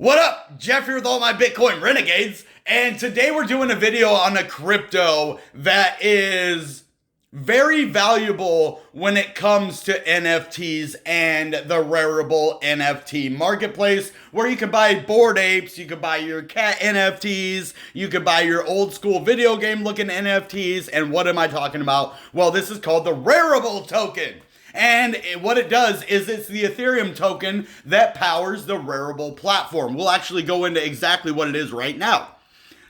What up? Jeff here with all my Bitcoin renegades, and today we're doing a video on a crypto that is very valuable when it comes to NFTs and the Rarible NFT MARKETPLACE, where you can buy Bored Apes, you can buy your cat NFTs, you can buy your old school video game looking NFTs, and what am I talking about? Well, this is called the Rarible Token. And what it does is it's the Ethereum token that powers the Rarible platform. We'll actually go into exactly what it is right now.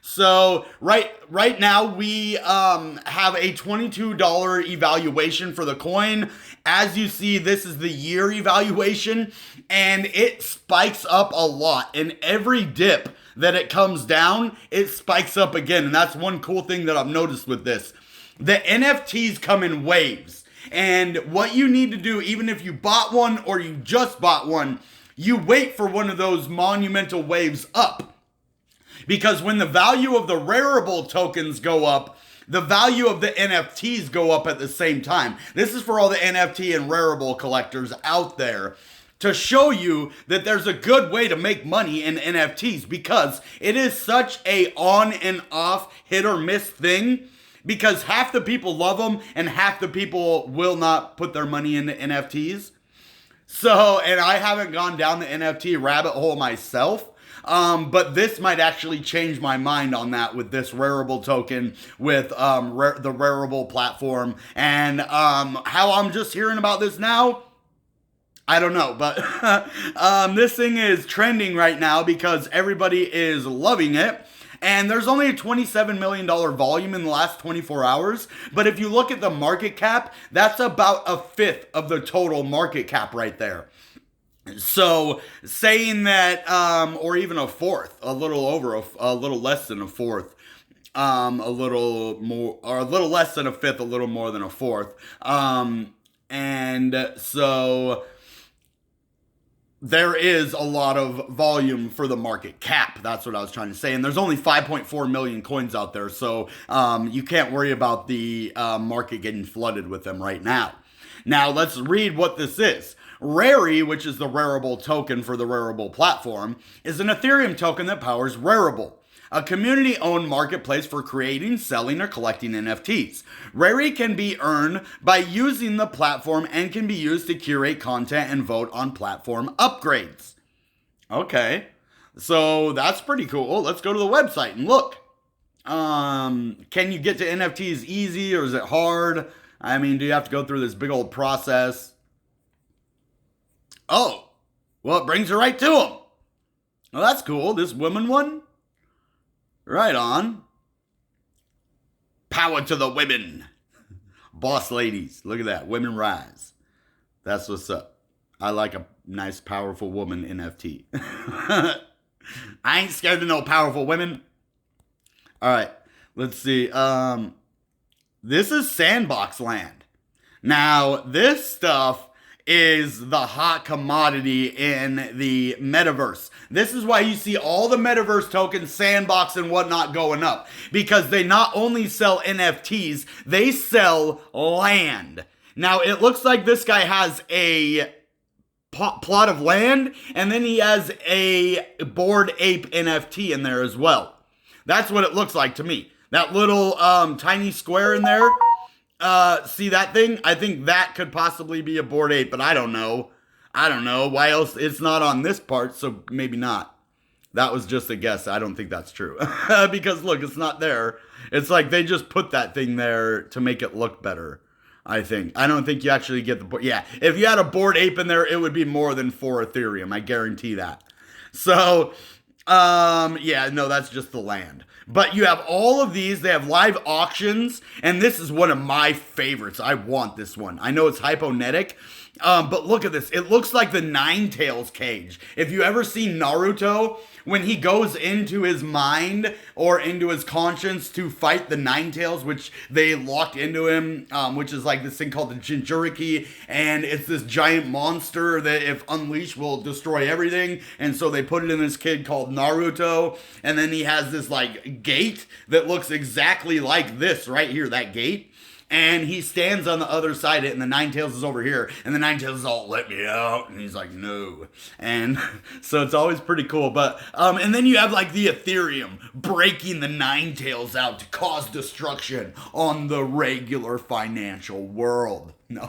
So right now we have a $22 evaluation for the coin. As you see, this is the year evaluation, and it spikes up a lot. And every dip that it comes down, it spikes up again. And that's one cool thing that I've noticed with this. The NFTs come in waves. And what you need to do, even if you bought one or you just bought one, you wait for one of those monumental waves up. Because when the value of the Rarible tokens go up, the value of the NFTs go up at the same time. This is for all the NFT and Rarible collectors out there, to show you that there's a good way to make money in NFTs, because it is such a on and off, hit or miss thing. Because half the people love them and half the people will not put their money into NFTs. So, and I haven't gone down the NFT rabbit hole myself. But this might actually change my mind on that with this Rarible token, with the Rarible platform. And how I'm just hearing about this now, I don't know. But this thing is trending right now because everybody is loving it. And there's only a $27 million volume in the last 24 hours. But if you look at the market cap, that's about a fifth of the total market cap right there. So saying that, or even a fourth, a little less than a fourth, a little more, or a little less than a fifth, a little more than a fourth. And so there is a lot of volume for the market cap. That's what I was trying to say. And there's only 5.4 million coins out there. So you can't worry about the market getting flooded with them right now. Now let's read what this is. Rari, which is the Rarible token for the Rarible platform, is an Ethereum token that powers Rarible, a community-owned marketplace for creating, selling, or collecting NFTs. Rari can be earned by using the platform and can be used to curate content and vote on platform upgrades. Okay, so that's pretty cool. Let's go to the website and look. Can you get to NFTs easy, or is it hard? I mean, do you have to go through this big old process? Oh, well, it brings you right to them. Well, that's cool. This woman one? Right on. Power to the women. Boss ladies. Look at that. Women rise. That's what's up. I like a nice, powerful woman NFT. I ain't scared of no powerful women. All right. Let's see. This is sandbox land. Now, this stuff is the hot commodity in the metaverse. This is why you see all the metaverse tokens, sandbox and whatnot going up. Because they not only sell NFTs, they sell land. Now, it looks like this guy has a plot of land, and then he has a Bored Ape NFT in there as well. That's what it looks like to me. That little tiny square in there. See that thing? I think that could possibly be a Bored Ape, but I don't know. Why else? It's not on this part, so maybe not. That was just a guess. I don't think that's true. Because look, it's not there. It's like they just put that thing there to make it look better, I think. I don't think you actually get the... Yeah, if you had a Bored Ape in there, it would be more than 4 Ethereum. I guarantee that. So, yeah, no, that's just the land. But you have all of these. They have live auctions. And this is one of my favorites. I want this one. I know it's hyponetic. But look at this. It looks like the Ninetales cage. If you ever see Naruto, when he goes into his mind or into his conscience to fight the Ninetales, which they locked into him, which is like this thing called the Jinchuriki, and it's this giant monster that if unleashed will destroy everything, and so they put it in this kid called Naruto, and then he has this like gate that looks exactly like this right here, that gate. And he stands on the other side of it, and the Nine Tails is over here, and the Nine Tails is all, let me out, and he's like, no. And so it's always pretty cool. But and then you have like the Ethereum breaking the Nine Tails out to cause destruction on the regular financial world. No,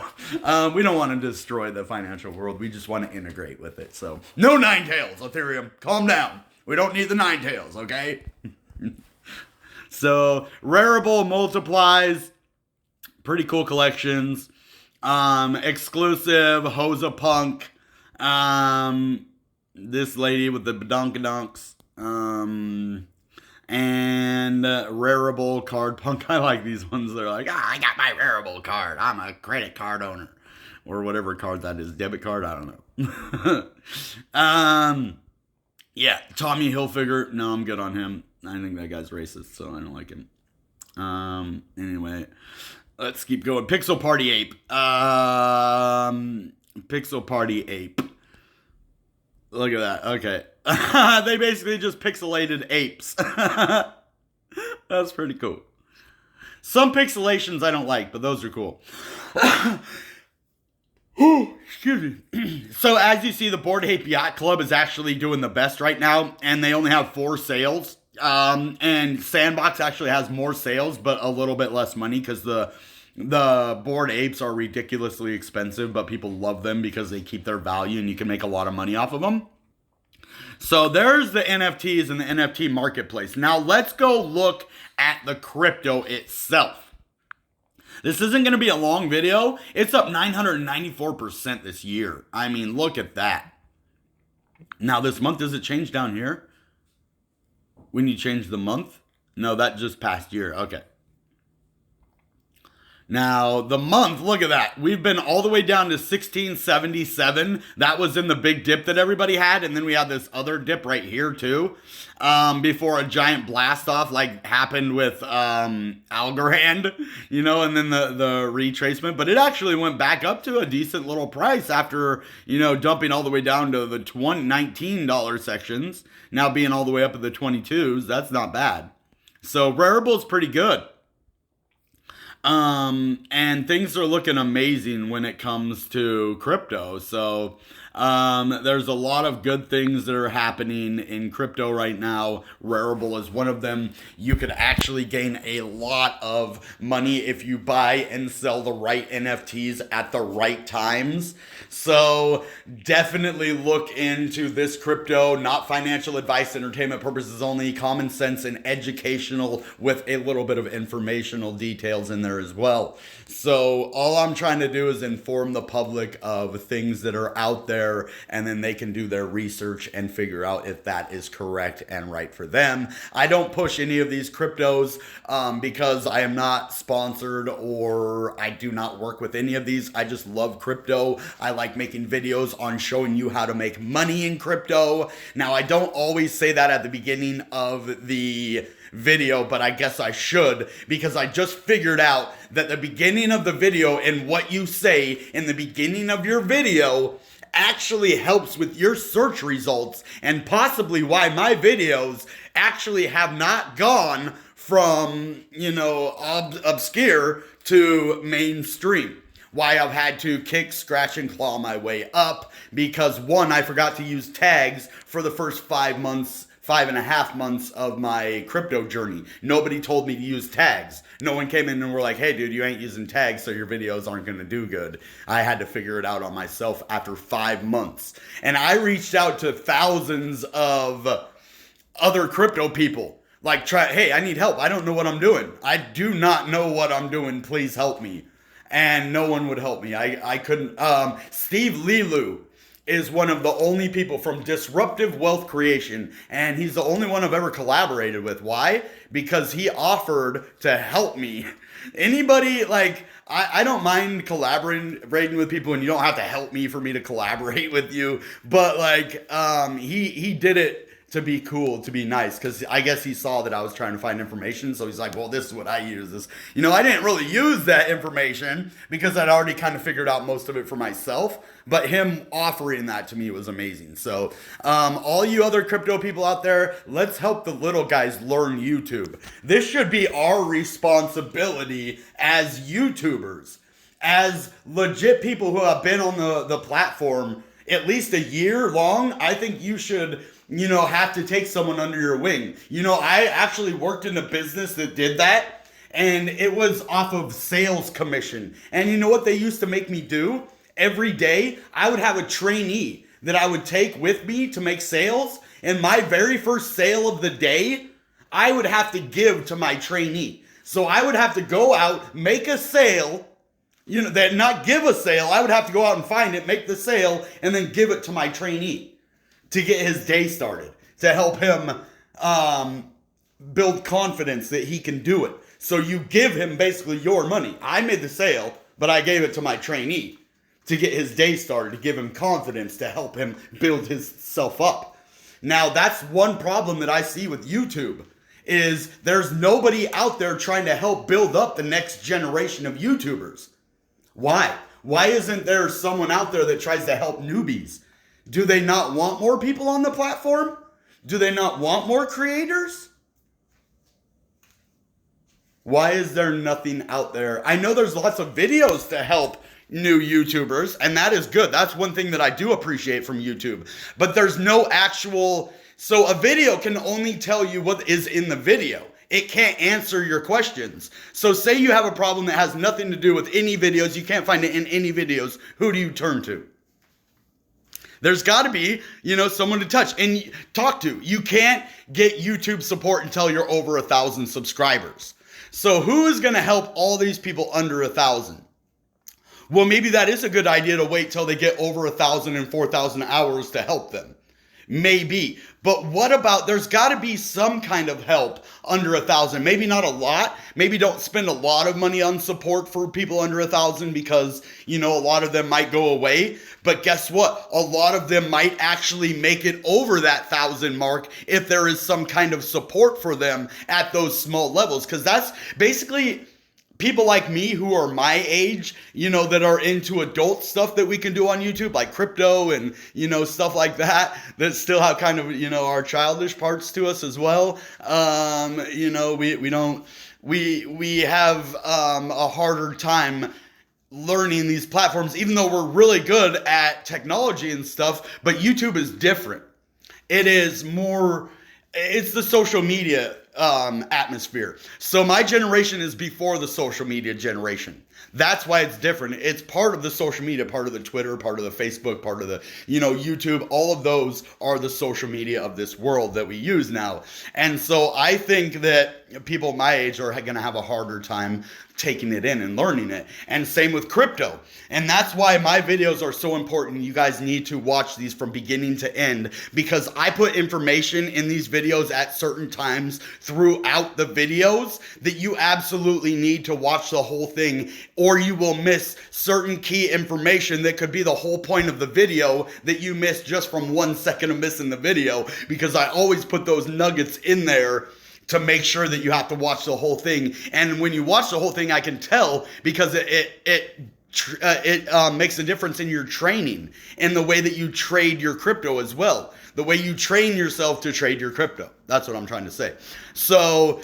we don't want to destroy the financial world. We just want to integrate with it. So no Nine Tails, Ethereum, calm down. We don't need the Nine Tails, okay? So Rarible multiplies. Pretty cool collections. Exclusive Hosa Punk. This lady with the badonkadonks. And Rarible Card Punk. I like these ones. They're like, I got my Rarible card. I'm a credit card owner. Or whatever card that is. Debit card? I don't know. Yeah, Tommy Hilfiger. No, I'm good on him. I think that guy's racist, so I don't like him. Anyway, let's keep going. Pixel Party Ape. Pixel Party Ape. Look at that. Okay. They basically just pixelated apes. That's pretty cool. Some pixelations I don't like, but those are cool. Excuse me. So as you see, the Boredape Yacht Club is actually doing the best right now, and they only have 4 sales. And Sandbox actually has more sales, but a little bit less money because the Bored Apes are ridiculously expensive, but people love them because they keep their value and you can make a lot of money off of them. So there's the NFTs and the NFT marketplace. Now let's go look at the crypto itself. This isn't going to be a long video. It's up 994% this year. I mean, look at that. Now this month, does it change down here? When you change the month? No, that just past year. Okay. Now, the month, look at that. We've been all the way down to 1677. That was in the big dip that everybody had. And then we had this other dip right here, too. Before a giant blast off, like, happened with Algorand, you know, and then the retracement. But it actually went back up to a decent little price after, you know, dumping all the way down to the $19 sections. Now being all the way up at the 22s. That's not bad. So, Rarible's pretty good. And things are looking amazing when it comes to crypto. So, there's a lot of good things that are happening in crypto right now. Rarible is one of them. You could actually gain a lot of money if you buy and sell the right NFTs at the right times. So definitely look into this crypto. Not financial advice, entertainment purposes only, common sense and educational with a little bit of informational details in there as well. So all I'm trying to do is inform the public of things that are out there, and then they can do their research and figure out if that is correct and right for them. I don't push any of these cryptos because I am not sponsored or I do not work with any of these. I just love crypto. I like making videos on showing you how to make money in crypto. Now, I don't always say that at the beginning of the video, but I guess I should, because I just figured out that the beginning of the video and what you say in the beginning of your video actually helps with your search results, and possibly why my videos actually have not gone from, you know, obscure to mainstream. Why I've had to kick, scratch, and claw my way up, because one, I forgot to use tags for the first 5.5 months of my crypto journey. Nobody told me to use tags. No one came in and were like, hey dude, you ain't using tags, so your videos aren't gonna do good. I had to figure it out on myself after 5 months. And I reached out to thousands of other crypto people. Like, hey, I need help. I don't know what I'm doing. I do not know what I'm doing. Please help me. And no one would help me. I couldn't. Steve Lilu is one of the only people from Disruptive Wealth Creation, and he's the only one I've ever collaborated with. Why? Because he offered to help me. Anybody, like, I don't mind collaborating with people, and you don't have to help me for me to collaborate with you, but like, he did it to be cool, to be nice, because I guess he saw that I was trying to find information, so he's like, well, this is what I use. This, I didn't really use that information because I'd already kind of figured out most of it for myself, but him offering that to me was amazing. So all you other crypto people out there, let's help the little guys learn YouTube. This should be our responsibility as YouTubers, as legit people who have been on the platform at least a year long. I think you should, have to take someone under your wing. I actually worked in a business that did that, and it was off of sales commission. And you know what they used to make me do? Every day, I would have a trainee that I would take with me to make sales. And my very first sale of the day, I would have to give to my trainee. So I would have to go out, make a sale, that not give a sale. I would have to go out and find it, make the sale, and then give it to my trainee to get his day started, to help him build confidence that he can do it. So you give him basically your money. I made the sale, but I gave it to my trainee to get his day started, to give him confidence, to help him build himself up. Now, that's one problem that I see with YouTube, is there's nobody out there trying to help build up the next generation of YouTubers. Why? Why isn't there someone out there that tries to help newbies? Do they not want more people on the platform? Do they not want more creators? Why is there nothing out there? I know there's lots of videos to help new YouTubers, and that is good. That's one thing that I do appreciate from YouTube. But there's no actual... So a video can only tell you what is in the video. It can't answer your questions. So say you have a problem that has nothing to do with any videos, you can't find it in any videos, who do you turn to? There's got to be, someone to touch and talk to. You can't get YouTube support until you're over 1,000 subscribers. So who is going to help all these people under 1,000? Well, maybe that is a good idea to wait till they get over 1,000 and 4,000 hours to help them. Maybe. But what about, there's got to be some kind of help under 1,000. Maybe not a lot. Maybe don't spend a lot of money on support for people under 1,000 because, a lot of them might go away. But guess what? A lot of them might actually make it over that 1,000 mark if there is some kind of support for them at those small levels. Because that's basically... people like me who are my age, that are into adult stuff that we can do on YouTube, like crypto and, stuff like that still have kind of, our childish parts to us as well. We have a harder time learning these platforms, even though we're really good at technology and stuff, but YouTube is different. It's the social media atmosphere. So my generation is before the social media generation. That's why it's different. It's part of the social media, part of the Twitter, part of the Facebook, part of the, YouTube. All of those are the social media of this world that we use now. And so I think that people my age are going to have a harder time taking it in and learning it. And same with crypto. And that's why my videos are so important. You guys need to watch these from beginning to end, because I put information in these videos at certain times throughout the videos that you absolutely need to watch the whole thing, or you will miss certain key information that could be the whole point of the video that you missed just from 1 second of missing the video, because I always put those nuggets in there to make sure that you have to watch the whole thing. And when you watch the whole thing, I can tell, because it makes a difference in your training and the way that you trade your crypto as well. The way you train yourself to trade your crypto. That's what I'm trying to say. So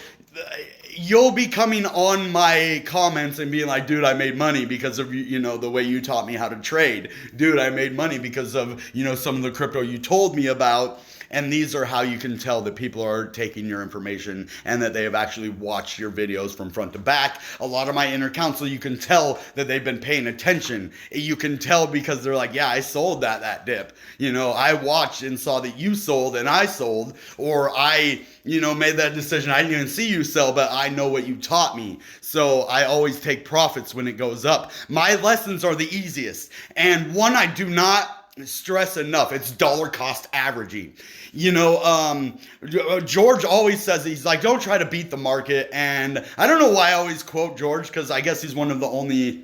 you'll be coming on my comments and being like, dude, I made money because of, the way you taught me how to trade. Dude, I made money because of, some of the crypto you told me about. And these are how you can tell that people are taking your information and that they have actually watched your videos from front to back. A lot of my inner counsel, you can tell that they've been paying attention. You can tell because they're like, yeah, I sold that dip. I watched and saw that you sold and I sold, or I, made that decision. I didn't even see you sell, but I know what you taught me. So I always take profits when it goes up. My lessons are the easiest. And one I do not stress enough, it's dollar cost averaging. George always says, he's like, don't try to beat the market. And I don't know why I always quote George, because I guess he's one of the only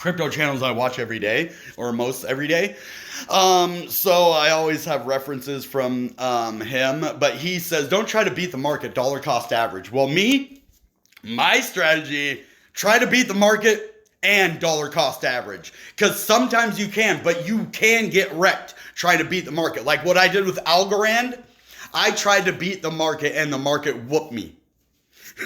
crypto channels I watch every day, or most every day. So I always have references from him, but he says, don't try to beat the market, dollar cost average. Well, my strategy, try to beat the market and dollar cost average. Because sometimes you can, but you can get wrecked trying to beat the market. Like what I did with Algorand, I tried to beat the market and the market whooped me.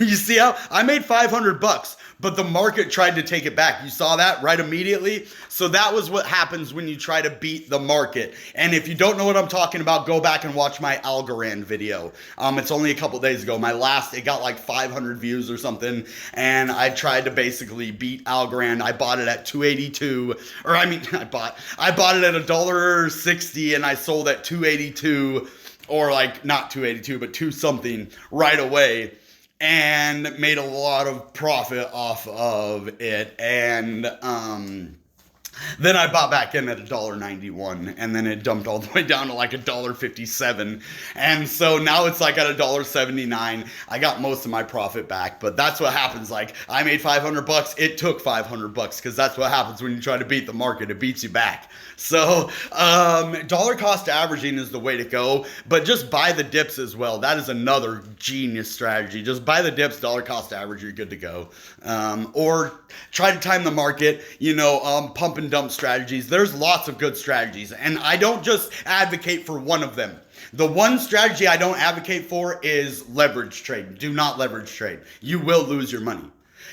You see how I made 500 bucks, but the market tried to take it back. You saw that right immediately. So that was what happens when you try to beat the market. And if you don't know what I'm talking about, go back and watch my Algorand video. It's only a couple days ago. It got like 500 views or something. And I tried to basically beat Algorand. I bought it at 282, or I bought it at $1.60 and I sold at 282, or like not 282, but 2 something right away. And made a lot of profit off of it. And then I bought back in at $1.91, and then it dumped all the way down to like $1.57. And so now it's like at $1.79. I got most of my profit back, but that's what happens. Like I made 500 bucks. It took 500 bucks because that's what happens when you try to beat the market. It beats you back. So dollar cost averaging is the way to go, but just buy the dips as well. That is another genius strategy. Just buy the dips, dollar cost average, you're good to go. Or try to time the market, pump and dump strategies. There's lots of good strategies, and I don't just advocate for one of them. The one strategy I don't advocate for is leverage trade. Do not leverage trade. You will lose your money.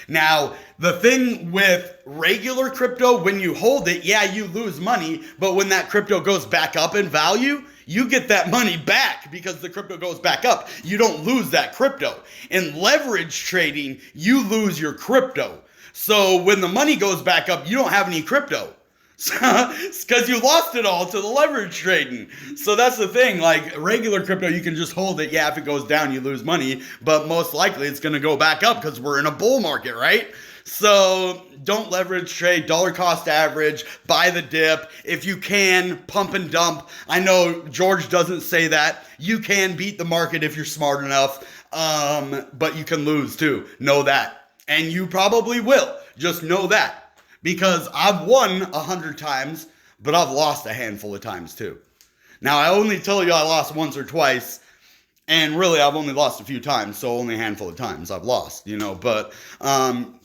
Now, the thing with regular crypto, when you hold it, yeah, you lose money, but when that crypto goes back up in value, you get that money back because the crypto goes back up. You don't lose that crypto. In leverage trading, you lose your crypto. So when the money goes back up, you don't have any crypto. It's because you lost it all to the leverage trading. So that's the thing, like regular crypto, you can just hold it. Yeah, if it goes down, you lose money, but most likely it's going to go back up because we're in a bull market, right? So don't leverage trade, dollar cost average, buy the dip. If you can, pump and dump. I know George doesn't say that. You can beat the market if you're smart enough, but you can lose too. Know that. And you probably will. Just know that. Because I've won 100 times, but I've lost a handful of times too. Now, I only tell you I lost once or twice, and really I've only lost a few times, so only a handful of times I've lost, but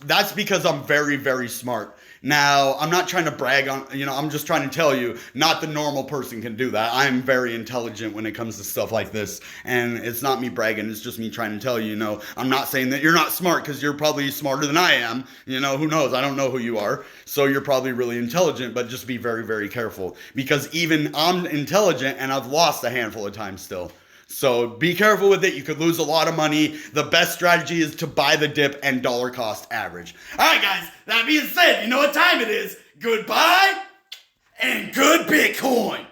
that's because I'm very, very smart. Now, I'm not trying to brag on, I'm just trying to tell you, not the normal person can do that. I'm very intelligent when it comes to stuff like this, and it's not me bragging, it's just me trying to tell you, I'm not saying that you're not smart, because you're probably smarter than I am, who knows, I don't know who you are, so you're probably really intelligent, but just be very, very careful, because even I'm intelligent, and I've lost a handful of times still. So be careful with it. You could lose a lot of money. The best strategy is to buy the dip and dollar cost average. All right, guys. That being said, you know what time it is. Goodbye and good Bitcoin.